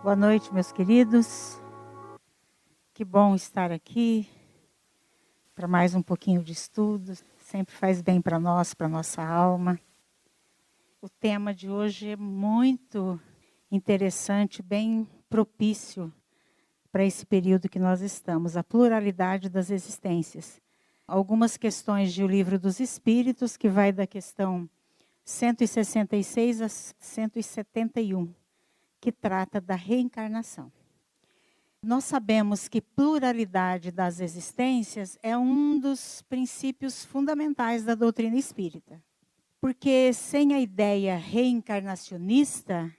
Boa noite, meus queridos. Que bom estar aqui para mais um pouquinho de estudo. Sempre faz bem para nós, para nossa alma. O tema de hoje é muito interessante, bem propício para esse período que nós estamos, a pluralidade das existências. Algumas questões de O Livro dos Espíritos, que vai da questão 166 a 171. Que trata da reencarnação. Nós sabemos que pluralidade das existências é um dos princípios fundamentais da doutrina espírita. Porque sem a ideia reencarnacionista,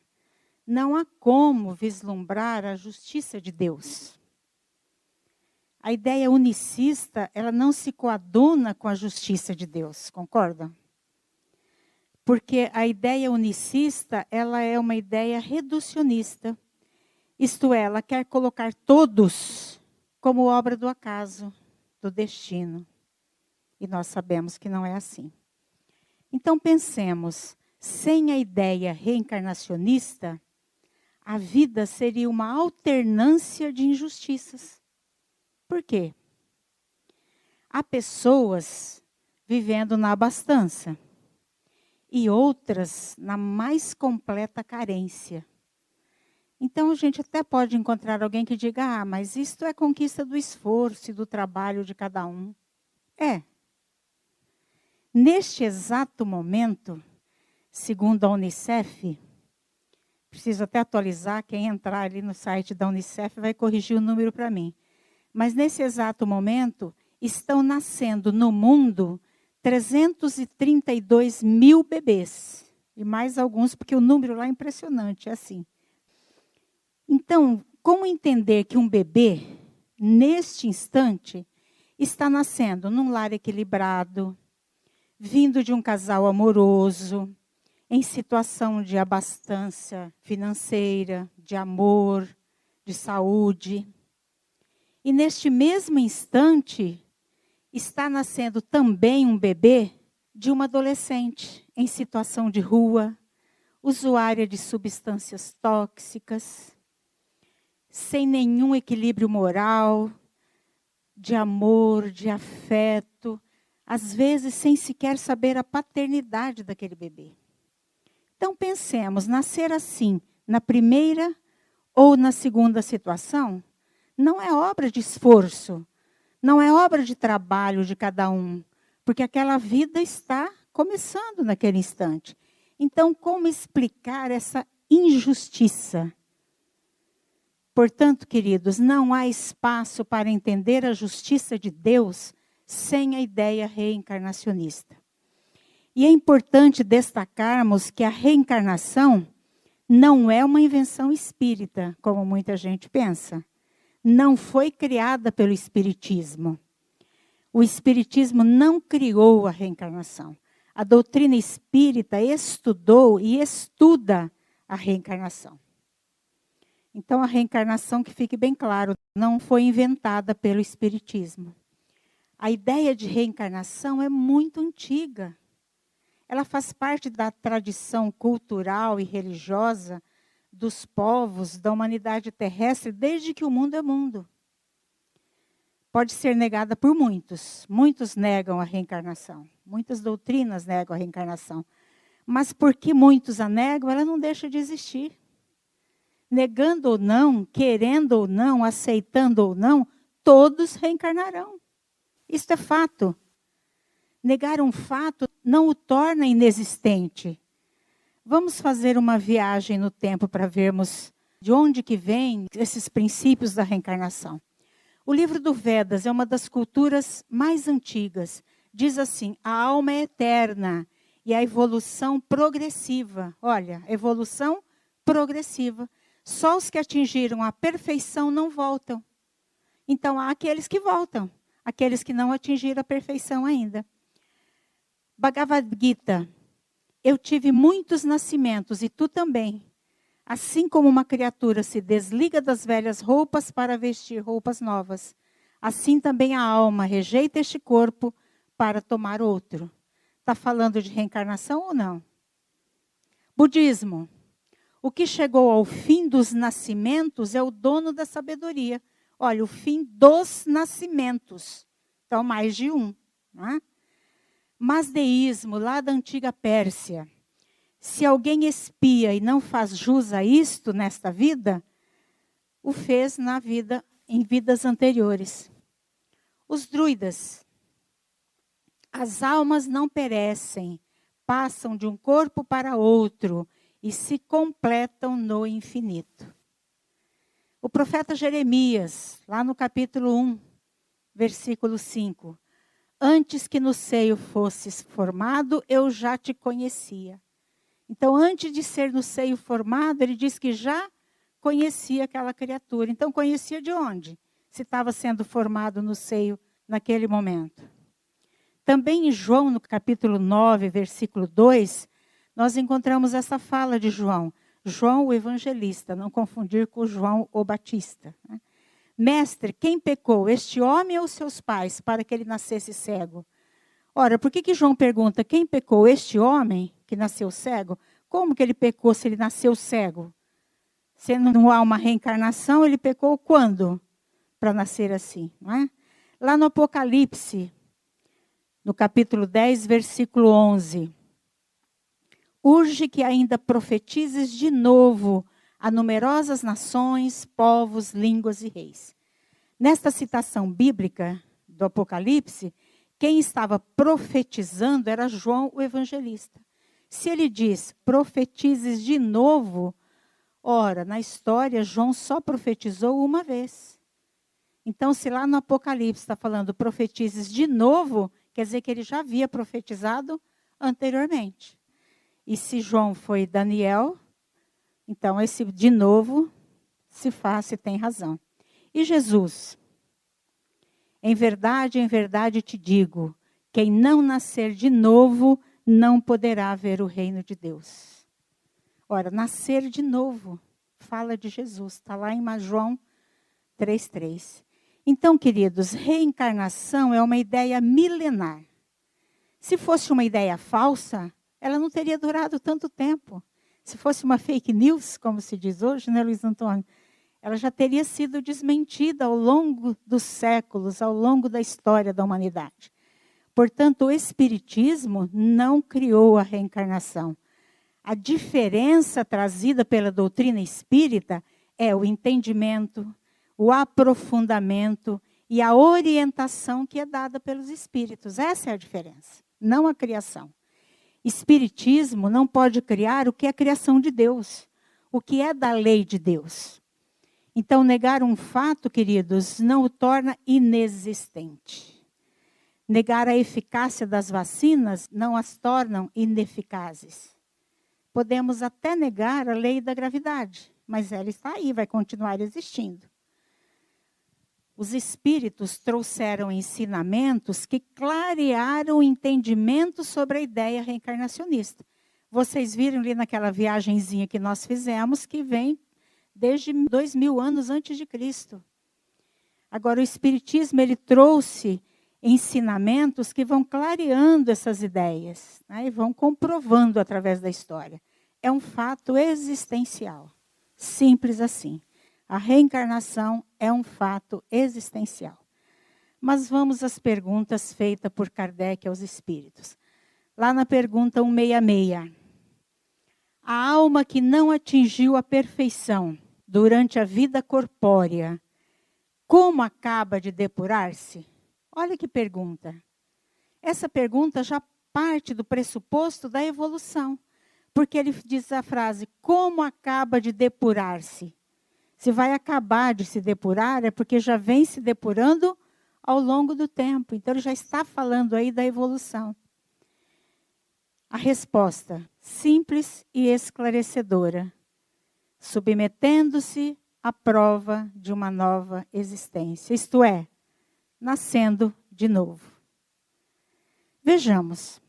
não há como vislumbrar a justiça de Deus. A ideia unicista, ela não se coaduna com a justiça de Deus, concordam? Porque a ideia unicista, ela é uma ideia reducionista. Isto é, ela quer colocar todos como obra do acaso, do destino. E nós sabemos que não é assim. Então pensemos, sem a ideia reencarnacionista, a vida seria uma alternância de injustiças. Por quê? Há pessoas vivendo na abastança. E outras na mais completa carência. Então, a gente até pode encontrar alguém que diga, mas isto é conquista do esforço e do trabalho de cada um. É. Neste exato momento, segundo a Unicef, preciso até atualizar, quem entrar ali no site da Unicef vai corrigir o número para mim. Mas nesse exato momento, estão nascendo no mundo 332 mil bebês. E mais alguns, porque o número lá é impressionante, é assim. Então, como entender que um bebê, neste instante, está nascendo num lar equilibrado, vindo de um casal amoroso, em situação de abastança financeira, de amor, de saúde. E neste mesmo instante, está nascendo também um bebê de uma adolescente em situação de rua, usuária de substâncias tóxicas, sem nenhum equilíbrio moral, de amor, de afeto, às vezes sem sequer saber a paternidade daquele bebê. Então pensemos, nascer assim, na primeira ou na segunda situação, não é obra de esforço, não é obra de trabalho de cada um, porque aquela vida está começando naquele instante. Então, como explicar essa injustiça? Portanto, queridos, não há espaço para entender a justiça de Deus sem a ideia reencarnacionista. E é importante destacarmos que a reencarnação não é uma invenção espírita, como muita gente pensa. Não foi criada pelo Espiritismo. O Espiritismo não criou a reencarnação. A doutrina espírita estudou e estuda a reencarnação. Então, a reencarnação, que fique bem claro, não foi inventada pelo Espiritismo. A ideia de reencarnação é muito antiga. Ela faz parte da tradição cultural e religiosa dos povos da humanidade terrestre desde que o mundo é mundo. Pode ser negada por muitos. Muitos negam a reencarnação. Muitas doutrinas negam a reencarnação. Mas porque muitos a negam, ela não deixa de existir. Negando ou não, querendo ou não, aceitando ou não, todos reencarnarão. Isto é fato. Negar um fato não o torna inexistente. Vamos fazer uma viagem no tempo para vermos de onde que vêm esses princípios da reencarnação. O livro do Vedas é uma das culturas mais antigas. Diz assim, a alma é eterna e a evolução progressiva. Olha, evolução progressiva. Só os que atingiram a perfeição não voltam. Então, há aqueles que voltam, aqueles que não atingiram a perfeição ainda. Bhagavad Gita. Eu tive muitos nascimentos, e tu também. Assim como uma criatura se desliga das velhas roupas para vestir roupas novas, assim também a alma rejeita este corpo para tomar outro. Está falando de reencarnação ou não? Budismo. O que chegou ao fim dos nascimentos é o dono da sabedoria. Olha, o fim dos nascimentos. Então, mais de um. Não é? Masdeísmo, lá da antiga Pérsia. Se alguém espia e não faz jus a isto nesta vida, o fez na vida, em vidas anteriores. Os druidas. As almas não perecem, passam de um corpo para outro e se completam no infinito. O profeta Jeremias, lá no capítulo 1, versículo 5. Antes que no seio fosses formado, eu já te conhecia. Então, antes de ser no seio formado, ele diz que já conhecia aquela criatura. Então, conhecia de onde? Se estava sendo formado no seio naquele momento. Também em João, no capítulo 9, versículo 2, nós encontramos essa fala de João. João o evangelista, não confundir com João o Batista. Né? Mestre, quem pecou, este homem ou seus pais, para que ele nascesse cego? Ora, por que João pergunta, quem pecou, este homem que nasceu cego? Como que ele pecou se ele nasceu cego? Se não há uma reencarnação, ele pecou quando? Para nascer assim, não é? Lá no Apocalipse, no capítulo 10, versículo 11. Urge que ainda profetizes de novo a numerosas nações, povos, línguas e reis. Nesta citação bíblica do Apocalipse, quem estava profetizando era João o evangelista. Se ele diz, profetizes de novo, ora, na história, João só profetizou uma vez. Então, se lá no Apocalipse está falando profetizes de novo, quer dizer que ele já havia profetizado anteriormente. E se João foi Daniel, então esse de novo se tem razão. E Jesus? Em verdade te digo, quem não nascer de novo não poderá ver o reino de Deus. Ora, nascer de novo, fala de Jesus, está lá em João 3,3. Então, queridos, reencarnação é uma ideia milenar. Se fosse uma ideia falsa, ela não teria durado tanto tempo. Se fosse uma fake news, como se diz hoje, né, Luiz Antônio? Ela já teria sido desmentida ao longo dos séculos, ao longo da história da humanidade. Portanto, o Espiritismo não criou a reencarnação. A diferença trazida pela doutrina espírita é o entendimento, o aprofundamento e a orientação que é dada pelos espíritos. Essa é a diferença, não a criação. Espiritismo não pode criar o que é criação de Deus, o que é da lei de Deus. Então, negar um fato, queridos, não o torna inexistente. Negar a eficácia das vacinas não as tornam ineficazes. Podemos até negar a lei da gravidade, mas ela está aí, vai continuar existindo. Os espíritos trouxeram ensinamentos que clarearam o entendimento sobre a ideia reencarnacionista. Vocês viram ali naquela viagenzinha que nós fizemos, que vem desde 2000 anos antes de Cristo. Agora, o Espiritismo ele trouxe ensinamentos que vão clareando essas ideias, né, e vão comprovando através da história. É um fato existencial, simples assim. A reencarnação é um fato existencial. Mas vamos às perguntas feitas por Kardec aos espíritos. Lá na pergunta 166. A alma que não atingiu a perfeição durante a vida corpórea, como acaba de depurar-se? Olha que pergunta. Essa pergunta já parte do pressuposto da evolução. Porque ele diz a frase, como acaba de depurar-se? Se vai acabar de se depurar, é porque já vem se depurando ao longo do tempo. Então, ele já está falando aí da evolução. A resposta, simples e esclarecedora. Submetendo-se à prova de uma nova existência. Isto é, nascendo de novo. Vejamos.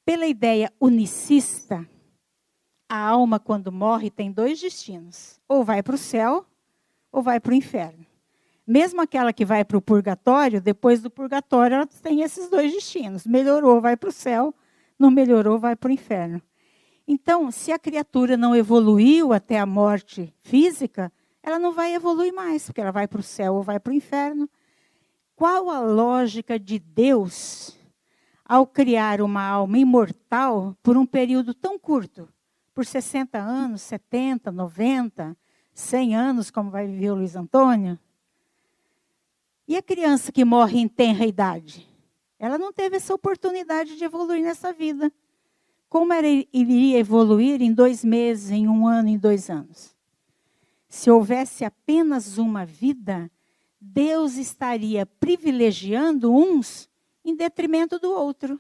Pela ideia unicista, a alma, quando morre, tem dois destinos. Ou vai para o céu, ou vai para o inferno. Mesmo aquela que vai para o purgatório, depois do purgatório, ela tem esses dois destinos. Melhorou, vai para o céu. Não melhorou, vai para o inferno. Então, se a criatura não evoluiu até a morte física, ela não vai evoluir mais, porque ela vai para o céu ou vai para o inferno. Qual a lógica de Deus ao criar uma alma imortal por um período tão curto? Por 60 anos, 70, 90, 100 anos, como vai viver o Luiz Antônio? E a criança que morre em tenra idade? Ela não teve essa oportunidade de evoluir nessa vida. Como ele iria evoluir em 2 meses, em 1 ano, em 2 anos? Se houvesse apenas uma vida, Deus estaria privilegiando uns em detrimento do outro.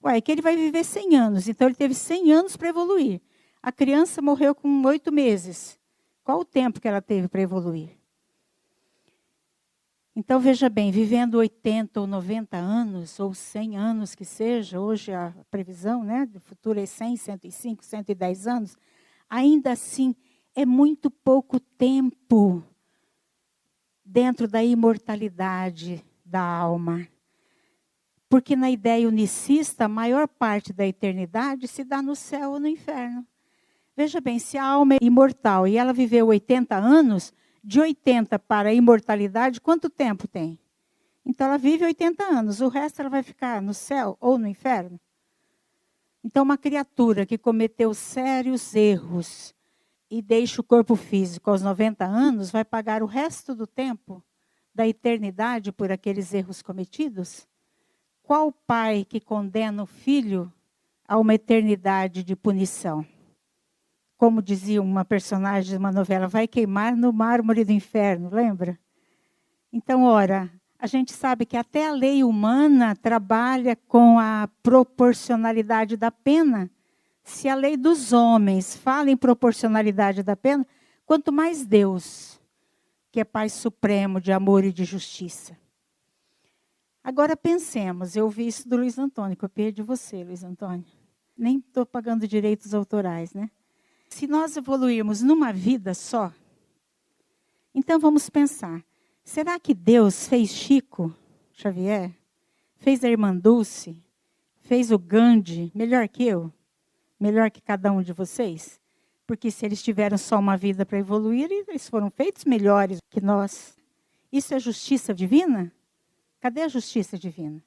Ué, que ele vai viver 100 anos, então ele teve 100 anos para evoluir. A criança morreu com 8 meses. Qual o tempo que ela teve para evoluir? Então, veja bem, vivendo 80 ou 90 anos, ou 100 anos que seja, hoje a previsão, né, do futuro é 100, 105, 110 anos, ainda assim é muito pouco tempo dentro da imortalidade da alma. Porque na ideia unicista, a maior parte da eternidade se dá no céu ou no inferno. Veja bem, se a alma é imortal e ela viveu 80 anos, de 80 para a imortalidade, quanto tempo tem? Então, ela vive 80 anos. O resto, ela vai ficar no céu ou no inferno? Então, uma criatura que cometeu sérios erros e deixa o corpo físico aos 90 anos, vai pagar o resto do tempo da eternidade por aqueles erros cometidos? Qual pai que condena o filho a uma eternidade de punição? Como dizia uma personagem de uma novela, vai queimar no mármore do inferno, lembra? Então, ora, a gente sabe que até a lei humana trabalha com a proporcionalidade da pena. Se a lei dos homens fala em proporcionalidade da pena, quanto mais Deus, que é Pai Supremo de amor e de justiça. Agora pensemos, eu ouvi isso do Luiz Antônio, copiei de você, Luiz Antônio. Nem estou pagando direitos autorais, né? Se nós evoluirmos numa vida só, então vamos pensar, será que Deus fez Chico Xavier, fez a irmã Dulce, fez o Gandhi melhor que eu? Melhor que cada um de vocês? Porque se eles tiveram só uma vida para evoluir, eles foram feitos melhores que nós. Isso é justiça divina? Cadê a justiça divina?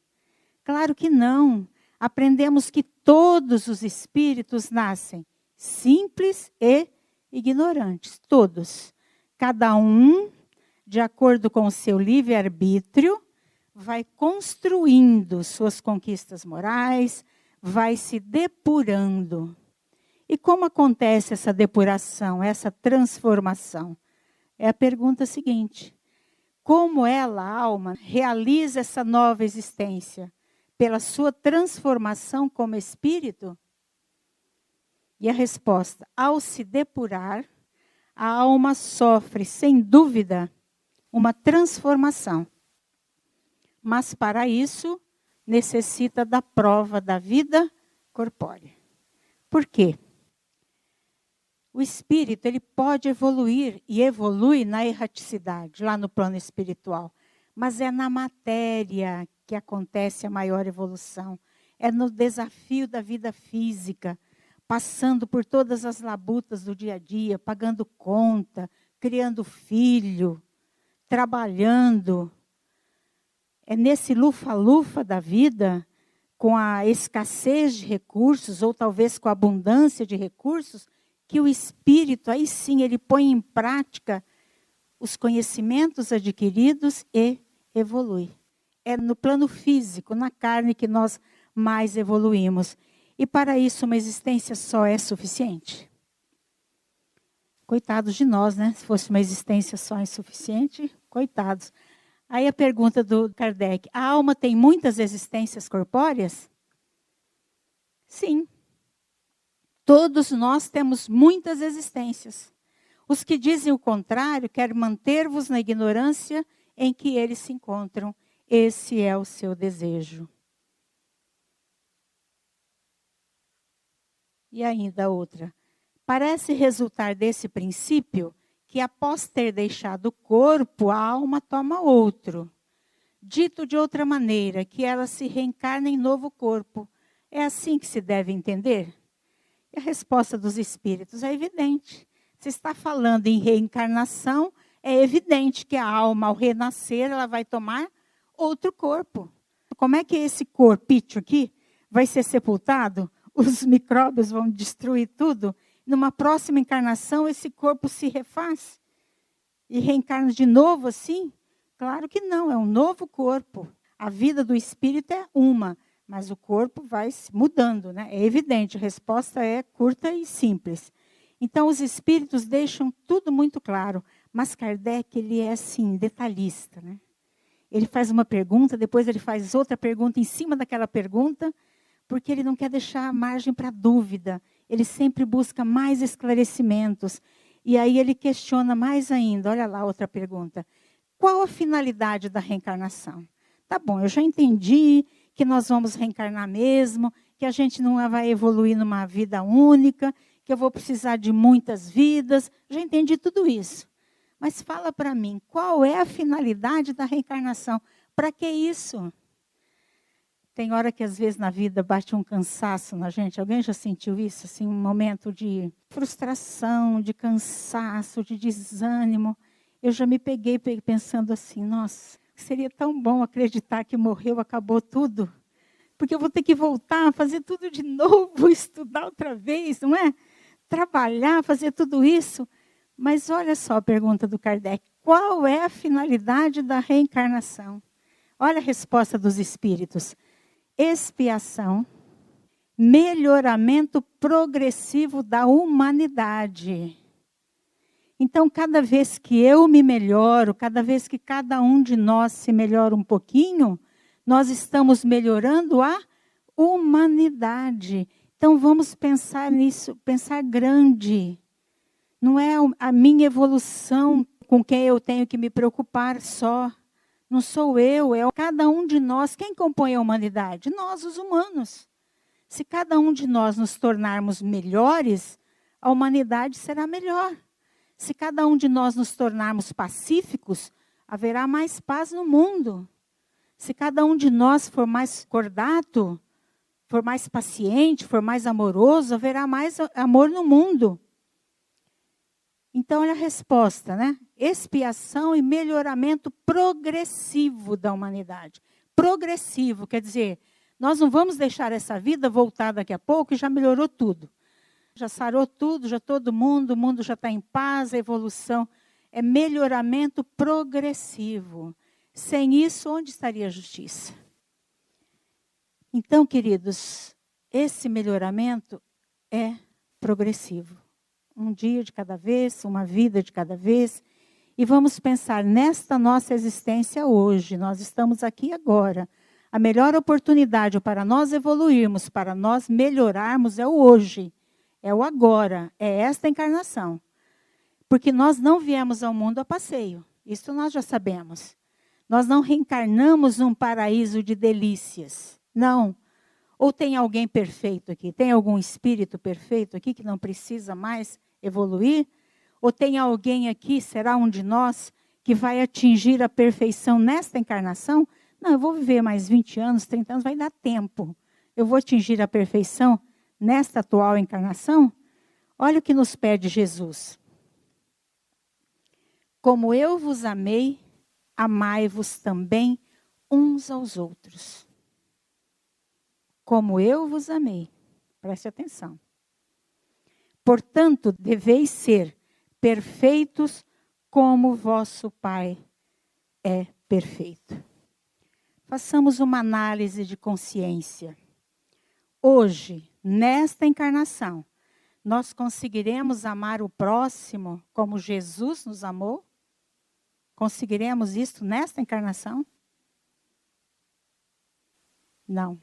Claro que não. Aprendemos que todos os espíritos nascem simples e ignorantes, todos. Cada um, de acordo com o seu livre-arbítrio, vai construindo suas conquistas morais, vai se depurando. E como acontece essa depuração, essa transformação? É a pergunta seguinte: como ela, a alma, realiza essa nova existência? Pela sua transformação como espírito? E a resposta: ao se depurar, a alma sofre, sem dúvida, uma transformação. Mas para isso, necessita da prova da vida corpórea. Por quê? O espírito, ele pode evoluir e evolui na erraticidade, lá no plano espiritual. Mas é na matéria que acontece a maior evolução. É no desafio da vida física, passando por todas as labutas do dia a dia, pagando conta, criando filho, trabalhando. É nesse lufa-lufa da vida, com a escassez de recursos, ou talvez com a abundância de recursos, que o espírito, aí sim, ele põe em prática os conhecimentos adquiridos e evolui. É no plano físico, na carne, que nós mais evoluímos. E para isso, uma existência só é suficiente? Coitados de nós, né? Se fosse uma existência só insuficiente, coitados. Aí a pergunta do Kardec: a alma tem muitas existências corpóreas? Sim. Todos nós temos muitas existências. Os que dizem o contrário querem manter-vos na ignorância em que eles se encontram. Esse é o seu desejo. E ainda outra. Parece resultar desse princípio que após ter deixado o corpo, a alma toma outro. Dito de outra maneira, que ela se reencarna em novo corpo. É assim que se deve entender? E a resposta dos espíritos é evidente. Se está falando em reencarnação, é evidente que a alma, ao renascer, ela vai tomar outro corpo. Como é que esse corpício aqui vai ser sepultado? Os micróbios vão destruir tudo? Numa próxima encarnação, esse corpo se refaz? E reencarna de novo assim? Claro que não, é um novo corpo. A vida do espírito é uma, mas o corpo vai mudando, né? É evidente, a resposta é curta e simples. Então, os espíritos deixam tudo muito claro, mas Kardec, ele é assim, detalhista, né? Ele faz uma pergunta, depois ele faz outra pergunta em cima daquela pergunta, porque ele não quer deixar margem para dúvida. Ele sempre busca mais esclarecimentos. E aí ele questiona mais ainda. Olha lá outra pergunta. Qual a finalidade da reencarnação? Tá bom, eu já entendi que nós vamos reencarnar mesmo, que a gente não vai evoluir numa vida única, que eu vou precisar de muitas vidas. Já entendi tudo isso. Mas fala para mim, qual é a finalidade da reencarnação? Para que isso? Tem hora que às vezes na vida bate um cansaço na gente. Alguém já sentiu isso? Assim, um momento de frustração, de cansaço, de desânimo. Eu já me peguei pensando assim, nossa, seria tão bom acreditar que morreu, acabou tudo. Porque eu vou ter que voltar, fazer tudo de novo, estudar outra vez, não é? Trabalhar, fazer tudo isso. Mas olha só a pergunta do Kardec. Qual é a finalidade da reencarnação? Olha a resposta dos espíritos. Expiação, melhoramento progressivo da humanidade. Então, cada vez que eu me melhoro, cada vez que cada um de nós se melhora um pouquinho, nós estamos melhorando a humanidade. Então, vamos pensar nisso, pensar grande. Não é a minha evolução com quem eu tenho que me preocupar só. Não sou eu, é cada um de nós. Quem compõe a humanidade? Nós, os humanos. Se cada um de nós nos tornarmos melhores, a humanidade será melhor. Se cada um de nós nos tornarmos pacíficos, haverá mais paz no mundo. Se cada um de nós for mais cordato, for mais paciente, for mais amoroso, haverá mais amor no mundo. Então, olha a resposta, né? Expiação e melhoramento progressivo da humanidade. Progressivo, quer dizer, nós não vamos deixar essa vida voltar daqui a pouco e já melhorou tudo. Já sarou tudo, já todo mundo, o mundo já está em paz, a evolução é melhoramento progressivo. Sem isso, onde estaria a justiça? Então, queridos, esse melhoramento é progressivo. Um dia de cada vez, uma vida de cada vez. E vamos pensar nesta nossa existência hoje. Nós estamos aqui agora. A melhor oportunidade para nós evoluirmos, para nós melhorarmos é o hoje. É o agora. É esta encarnação. Porque nós não viemos ao mundo a passeio. Isso nós já sabemos. Nós não reencarnamos num paraíso de delícias. Não. Ou tem alguém perfeito aqui? Tem algum espírito perfeito aqui que não precisa mais evoluir? Ou tem alguém aqui, será um de nós, que vai atingir a perfeição nesta encarnação? Não, eu vou viver mais 20 anos, 30 anos, vai dar tempo. Eu vou atingir a perfeição nesta atual encarnação? Olha o que nos pede Jesus. Como eu vos amei, amai-vos também uns aos outros. Como eu vos amei. Preste atenção. Portanto, deveis ser perfeitos como vosso Pai é perfeito. Façamos uma análise de consciência. Hoje, nesta encarnação, nós conseguiremos amar o próximo como Jesus nos amou? Conseguiremos isso nesta encarnação? Não.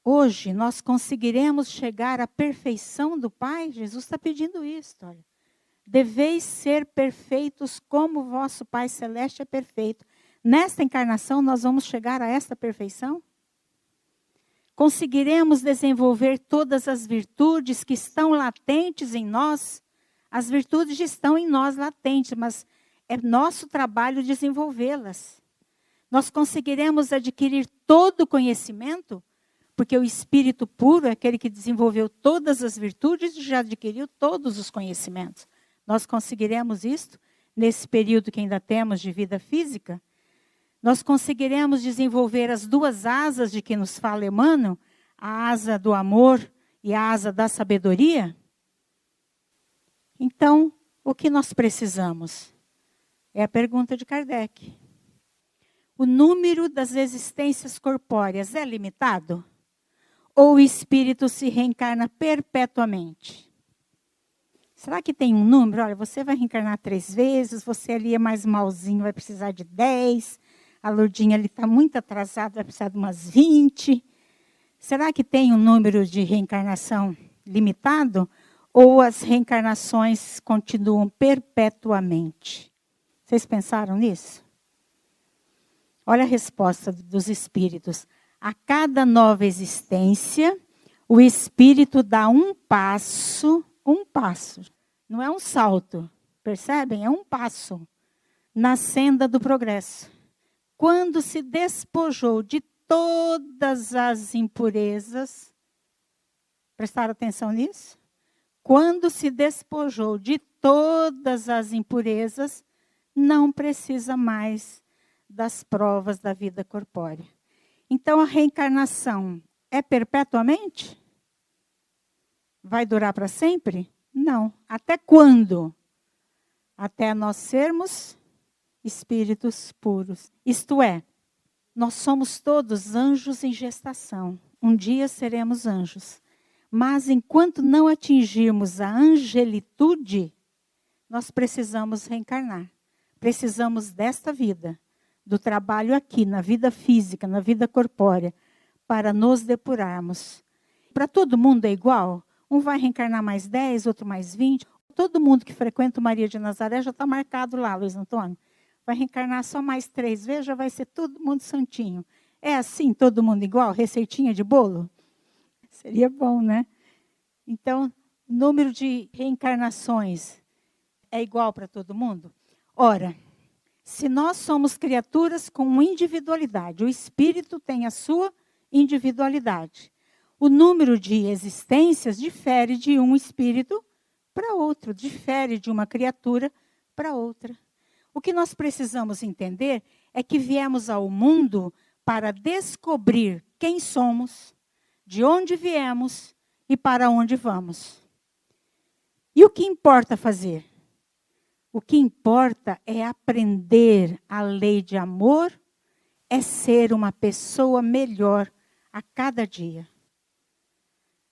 Hoje nós conseguiremos chegar à perfeição do Pai? Jesus está pedindo isso, olha. Deveis ser perfeitos como vosso Pai Celeste é perfeito. Nesta encarnação nós vamos chegar a esta perfeição? Conseguiremos desenvolver todas as virtudes que estão latentes em nós? As virtudes estão em nós latentes, mas é nosso trabalho desenvolvê-las. Nós conseguiremos adquirir todo o conhecimento? porque o espírito puro é aquele que desenvolveu todas as virtudes e já adquiriu todos os conhecimentos. Nós conseguiremos isto nesse período que ainda temos de vida física? Nós conseguiremos desenvolver as duas asas de que nos fala Emmanuel, a asa do amor e a asa da sabedoria? Então, o que nós precisamos? É a pergunta de Kardec. O número das existências corpóreas é limitado? Ou o espírito se reencarna perpetuamente? Será que tem um número? Olha, você vai reencarnar 3 vezes, você ali é mais malzinho, vai precisar de 10, a Lourdinha ali está muito atrasada, vai precisar de umas 20. Será que tem um número de reencarnação limitado? Ou as reencarnações continuam perpetuamente? Vocês pensaram nisso? Olha a resposta dos espíritos. A cada nova existência, o espírito dá um passo, não é um salto, percebem? É um passo na senda do progresso. Quando se despojou de todas as impurezas, prestaram atenção nisso? Quando se despojou de todas as impurezas, não precisa mais das provas da vida corpórea. Então, a reencarnação é perpetuamente? Vai durar para sempre? Não. Até quando? Até nós sermos espíritos puros. Isto é, nós somos todos anjos em gestação. Um dia seremos anjos. Mas enquanto não atingirmos a angelitude, nós precisamos reencarnar. Precisamos desta vida, do trabalho aqui, na vida física, na vida corpórea, para nos depurarmos. Para todo mundo é igual? Um vai reencarnar mais 10, outro mais 20. Todo mundo que frequenta o Maria de Nazaré já está marcado lá, Luiz Antônio. Vai reencarnar só mais 3 vezes, já vai ser todo mundo santinho. É assim, todo mundo igual? Receitinha de bolo? Seria bom, né? Então, o número de reencarnações é igual para todo mundo? Ora, se nós somos criaturas com individualidade, o espírito tem a sua individualidade. O número de existências difere de um espírito para outro, difere de uma criatura para outra. O que nós precisamos entender é que viemos ao mundo para descobrir quem somos, de onde viemos e para onde vamos. E o que importa fazer? O que importa é aprender a lei de amor, é ser uma pessoa melhor a cada dia.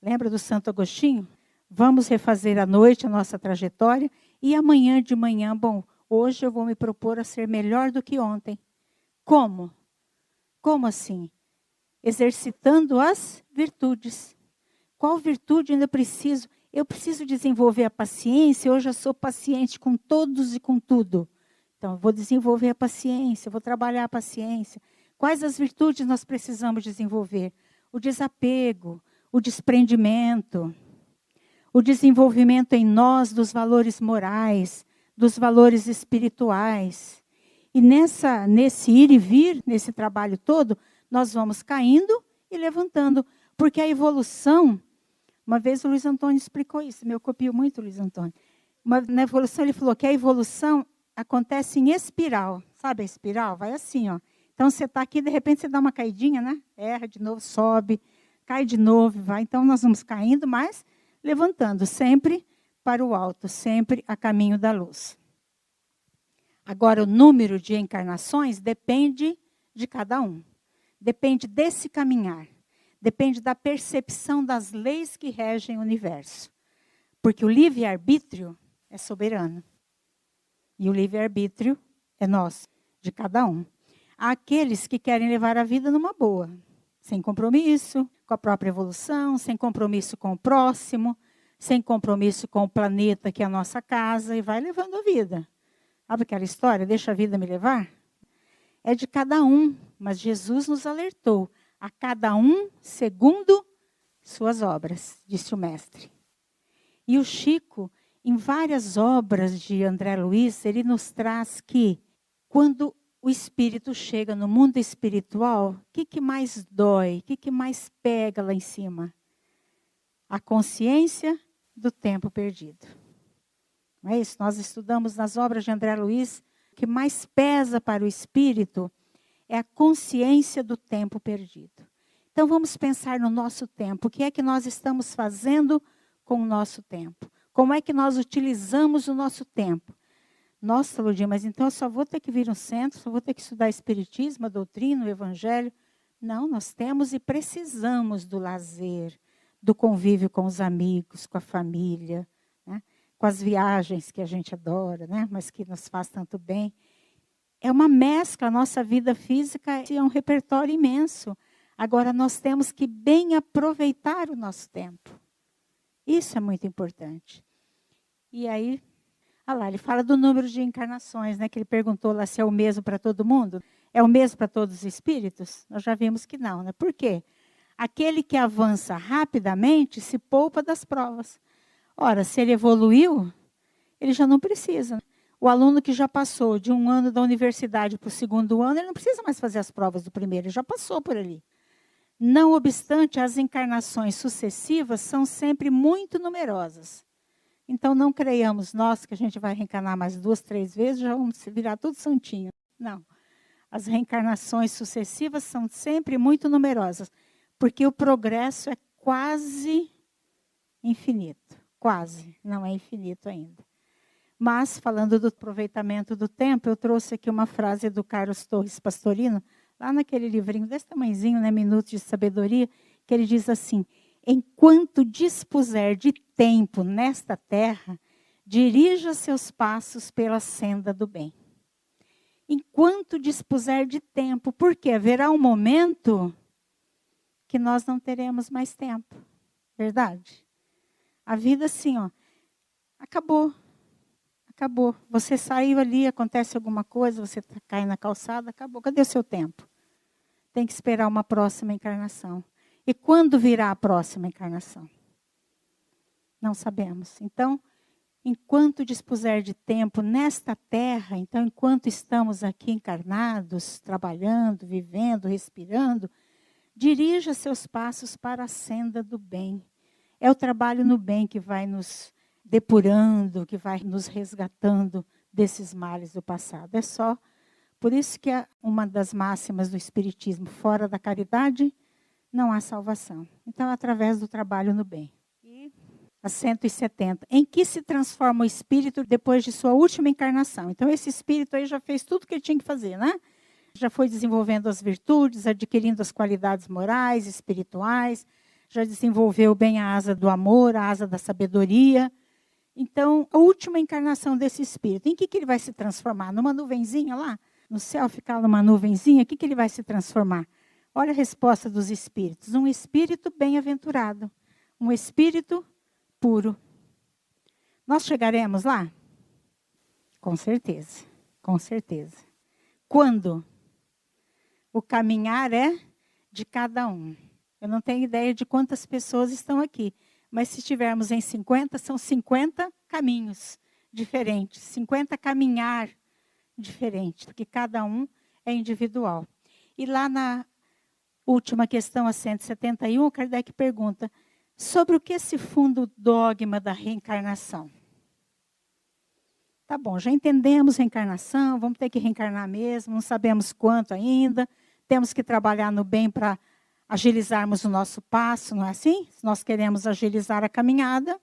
Lembra do Santo Agostinho? Vamos refazer à noite a nossa trajetória e amanhã de manhã, bom, hoje eu vou me propor a ser melhor do que ontem. Como? Como assim? Exercitando as virtudes. Qual virtude ainda preciso? Eu preciso desenvolver a paciência, hoje eu sou paciente com todos e com tudo. Então, eu vou desenvolver a paciência, vou trabalhar a paciência. Quais as virtudes nós precisamos desenvolver? O desapego, o desprendimento, o desenvolvimento em nós dos valores morais, dos valores espirituais. E nesse ir e vir, nesse trabalho todo, nós vamos caindo e levantando. Porque a evolução, uma vez o Luiz Antônio explicou isso, eu copio muito o Luiz Antônio. Na evolução ele falou que a evolução acontece em espiral. Sabe a espiral? Vai assim, ó. Então você está aqui, de repente você dá uma caidinha, né? Erra de novo, sobe, cai de novo, vai. Então nós vamos caindo, mas levantando, sempre para o alto, sempre a caminho da luz. Agora, o número de encarnações depende de cada um. Depende desse caminhar. Depende da percepção das leis que regem o universo. Porque o livre-arbítrio é soberano. E o livre-arbítrio é nosso, de cada um. Há aqueles que querem levar a vida numa boa, sem compromisso com a própria evolução, sem compromisso com o próximo, sem compromisso com o planeta que é a nossa casa, e vai levando a vida. Sabe aquela história, deixa a vida me levar? É de cada um, mas Jesus nos alertou. A cada um segundo suas obras, disse o mestre. E o Chico, em várias obras de André Luiz, ele nos traz que quando o espírito chega no mundo espiritual, o que mais dói? O que mais pega lá em cima? A consciência do tempo perdido. Não é isso? Nós estudamos nas obras de André Luiz, o que mais pesa para o espírito é a consciência do tempo perdido. Então vamos pensar no nosso tempo. O que é que nós estamos fazendo com o nosso tempo? Como é que nós utilizamos o nosso tempo? Nossa, Ludia, mas então eu só vou ter que vir no centro, só vou ter que estudar espiritismo, a doutrina, o evangelho. Não, nós temos e precisamos do lazer, do convívio com os amigos, com a família, né? Com as viagens que a gente adora, né? Mas que nos faz tanto bem. É uma mescla, a nossa vida física é um repertório imenso. Agora, nós temos que bem aproveitar o nosso tempo. Isso é muito importante. E aí, olha lá, ele fala do número de encarnações, né? Que ele perguntou lá se é o mesmo para todo mundo. É o mesmo para todos os espíritos? Nós já vimos que não, né? Por quê? Aquele que avança rapidamente se poupa das provas. Ora, se ele evoluiu, ele já não precisa, né? O aluno que já passou de um ano da universidade para o segundo ano, ele não precisa mais fazer as provas do primeiro, ele já passou por ali. Não obstante, as encarnações sucessivas são sempre muito numerosas. Então, não creiamos nós que a gente vai reencarnar mais 2, 3 vezes, já vamos virar tudo santinho. Não. As reencarnações sucessivas são sempre muito numerosas, porque o progresso é quase infinito. Quase, não é infinito ainda. Mas, falando do aproveitamento do tempo, eu trouxe aqui uma frase do Carlos Torres Pastorino, lá naquele livrinho desse tamanhozinho, né, Minutos de Sabedoria, que ele diz assim: enquanto dispuser de tempo nesta terra, dirija seus passos pela senda do bem. Enquanto dispuser de tempo, porque haverá um momento que nós não teremos mais tempo. Verdade? A vida, assim, ó, acabou. Acabou. Você saiu ali, acontece alguma coisa, você cai na calçada, acabou. Cadê o seu tempo? Tem que esperar uma próxima encarnação. E quando virá a próxima encarnação? Não sabemos. Então, enquanto dispuser de tempo nesta terra, então, enquanto estamos aqui encarnados, trabalhando, vivendo, respirando, dirija seus passos para a senda do bem. É o trabalho no bem que vai nos depurando, que vai nos resgatando desses males do passado. É só por isso que é uma das máximas do Espiritismo: fora da caridade não há salvação. Então, é através do trabalho no bem. E a 170. Em que se transforma o espírito depois de sua última encarnação? Então, esse espírito aí já fez tudo o que ele tinha que fazer, né? Já foi desenvolvendo as virtudes, adquirindo as qualidades morais, espirituais, já desenvolveu bem a asa do amor, a asa da sabedoria. Então, a última encarnação desse espírito, em que ele vai se transformar? Numa nuvenzinha lá? No céu ficar numa nuvenzinha? O que ele vai se transformar? Olha a resposta dos espíritos. Um espírito bem-aventurado. Um espírito puro. Nós chegaremos lá? Com certeza. Com certeza. Quando? O caminhar é de cada um. Eu não tenho ideia de quantas pessoas estão aqui. Mas se estivermos em 50, são 50 caminhos diferentes. 50 caminhar diferentes. Porque cada um é individual. E lá na última questão, a 171, Kardec pergunta: sobre o que se funda o dogma da reencarnação? Tá bom, já entendemos reencarnação, vamos ter que reencarnar mesmo, não sabemos quanto ainda. Temos que trabalhar no bem para agilizarmos o nosso passo, não é assim? Se nós queremos agilizar a caminhada,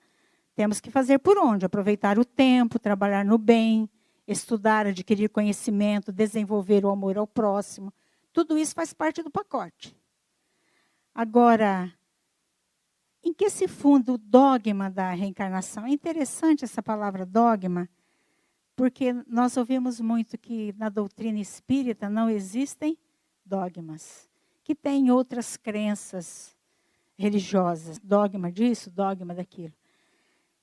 temos que fazer por onde? Aproveitar o tempo, trabalhar no bem, estudar, adquirir conhecimento, desenvolver o amor ao próximo. Tudo isso faz parte do pacote. Agora, em que se funda o dogma da reencarnação? É interessante essa palavra dogma, porque nós ouvimos muito que na doutrina espírita não existem dogmas, que tem outras crenças religiosas, dogma disso, dogma daquilo.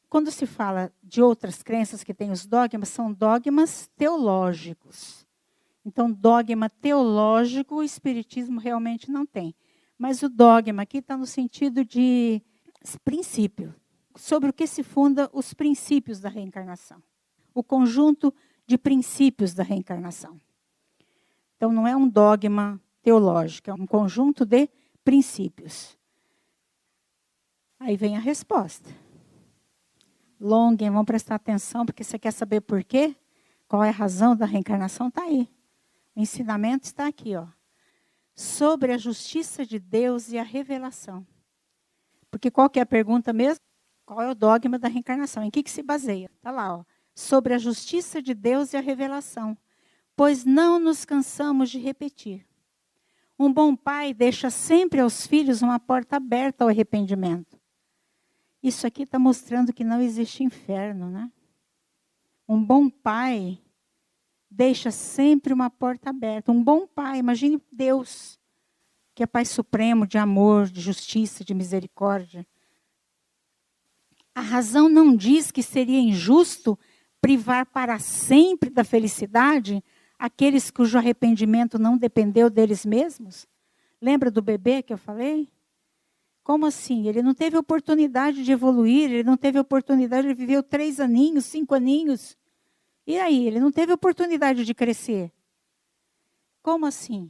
Quando se fala de outras crenças que têm os dogmas, são dogmas teológicos. Então, dogma teológico, o Espiritismo realmente não tem. Mas o dogma aqui está no sentido de princípio, sobre o que se funda os princípios da reencarnação. O conjunto de princípios da reencarnação. Então, não é um dogma teológico, é um conjunto de princípios. Aí vem a resposta. Longuem, vão prestar atenção, porque você quer saber por quê? Qual é a razão da reencarnação? Está aí. O ensinamento está aqui, ó. Sobre a justiça de Deus e a revelação. Porque qual que é a pergunta mesmo? Qual é o dogma da reencarnação? Em que se baseia? Está lá, ó. Sobre a justiça de Deus e a revelação. Pois não nos cansamos de repetir. Um bom pai deixa sempre aos filhos uma porta aberta ao arrependimento. Isso aqui está mostrando que não existe inferno, né? Um bom pai deixa sempre uma porta aberta. Um bom pai, imagine Deus, que é Pai Supremo de amor, de justiça, de misericórdia. A razão não diz que seria injusto privar para sempre da felicidade aqueles cujo arrependimento não dependeu deles mesmos? Lembra do bebê que eu falei? Como assim? Ele não teve oportunidade de evoluir, ele não teve oportunidade, ele viveu 3 aninhos, 5 aninhos. E aí, ele não teve oportunidade de crescer. Como assim?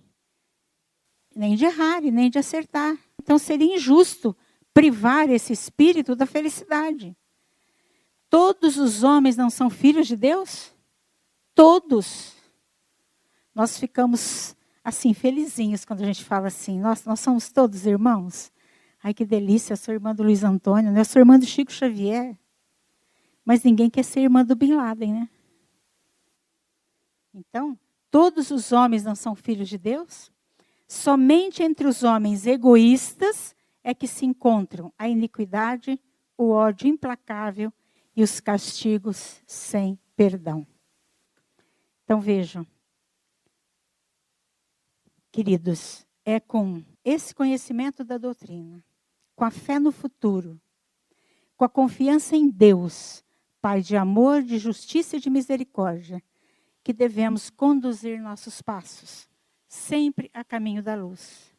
Nem de errar e nem de acertar. Então seria injusto privar esse espírito da felicidade. Todos os homens não são filhos de Deus? Todos. Nós ficamos assim, felizinhos quando a gente fala assim, nós somos todos irmãos. Ai, que delícia, eu sou irmã do Luiz Antônio, né? Eu sou irmã do Chico Xavier. Mas ninguém quer ser irmã do Bin Laden, né? Então, todos os homens não são filhos de Deus? Somente entre os homens egoístas é que se encontram a iniquidade, o ódio implacável e os castigos sem perdão. Então, vejam. Queridos, é com esse conhecimento da doutrina, com a fé no futuro, com a confiança em Deus, Pai de amor, de justiça e de misericórdia, que devemos conduzir nossos passos, sempre a caminho da luz,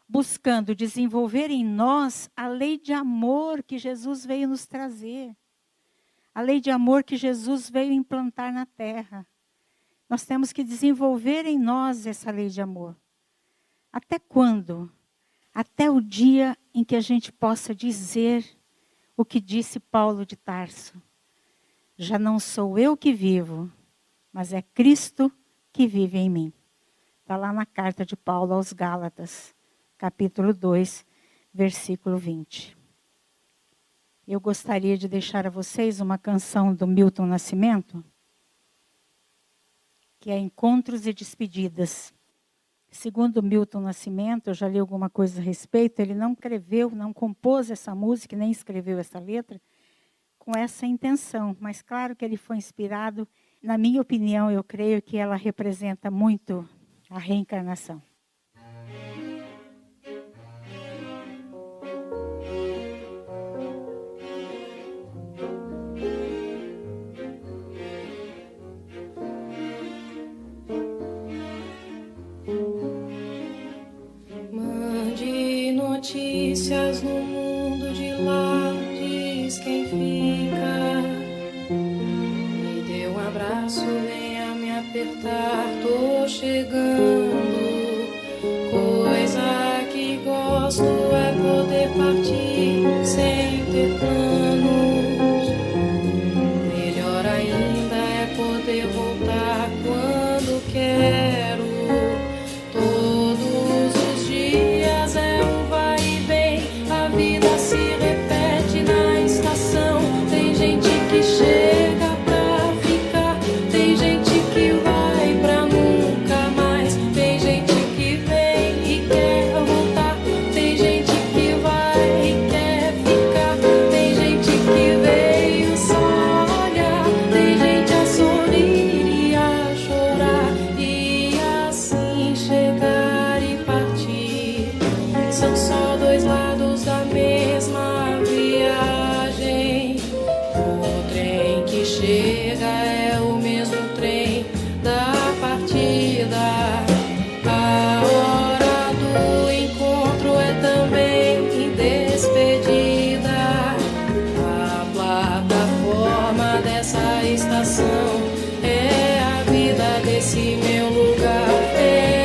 buscando desenvolver em nós a lei de amor que Jesus veio nos trazer, a lei de amor que Jesus veio implantar na terra. Nós temos que desenvolver em nós essa lei de amor. Até quando? Até o dia em que a gente possa dizer o que disse Paulo de Tarso. Já não sou eu que vivo, mas é Cristo que vive em mim. Está lá na carta de Paulo aos Gálatas, capítulo 2, versículo 20. Eu gostaria de deixar a vocês uma canção do Milton Nascimento, que é Encontros e Despedidas. Segundo Milton Nascimento, eu já li alguma coisa a respeito, ele não escreveu, não compôs essa música, nem escreveu essa letra com essa intenção. Mas claro que ele foi inspirado, na minha opinião, eu creio que ela representa muito a reencarnação. Notícias no mundo de lá, diz quem fica. Me dê um abraço, venha me apertar, tô chegando. Coisa que gosto é poder partir sem ter planos. Melhor ainda é poder voltar quando quero. Chega pra ficar, tem gente que vai pra nunca mais, tem gente que vem e quer voltar, tem gente que vai e quer ficar, tem gente que veio só olhar, tem gente a sorrir e a chorar, e assim chegar e partir. São só dois lados da mesma viagem. O trem que chega é o mesmo trem da partida. A hora do encontro é também despedida. A plataforma dessa estação é a vida desse meu lugar.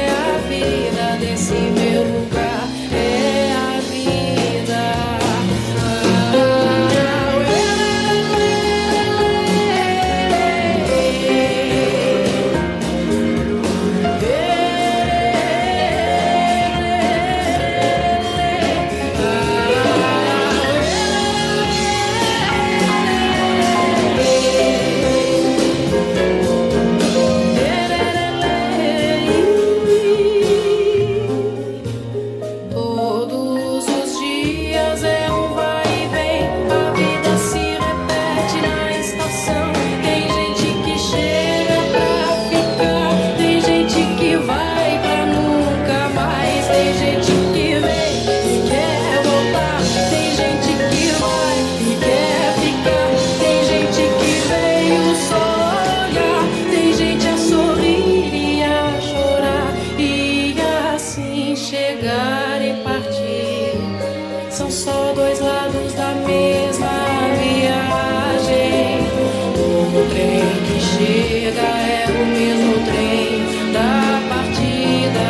o mesmo trem da partida.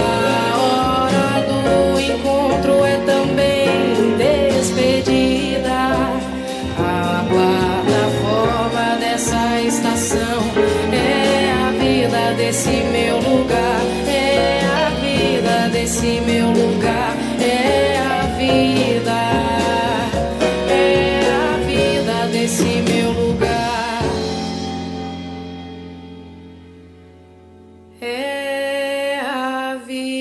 A hora do encontro é também despedida. A plataforma dessa estação é a vida desse meu lugar. É a vida desse meu lugar. É a vida. É a vida desse meu lugar. É a vida.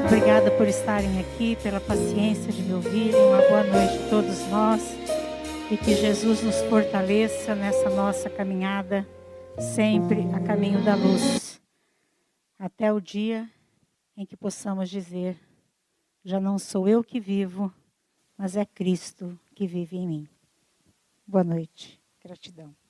Obrigada por estarem aqui, pela paciência de me ouvirem. Uma boa noite a todos nós. E que Jesus nos fortaleça nessa nossa caminhada, sempre a caminho da luz. Até o dia em que possamos dizer: já não sou eu que vivo, mas é Cristo que vive em mim. Boa noite. Gratidão.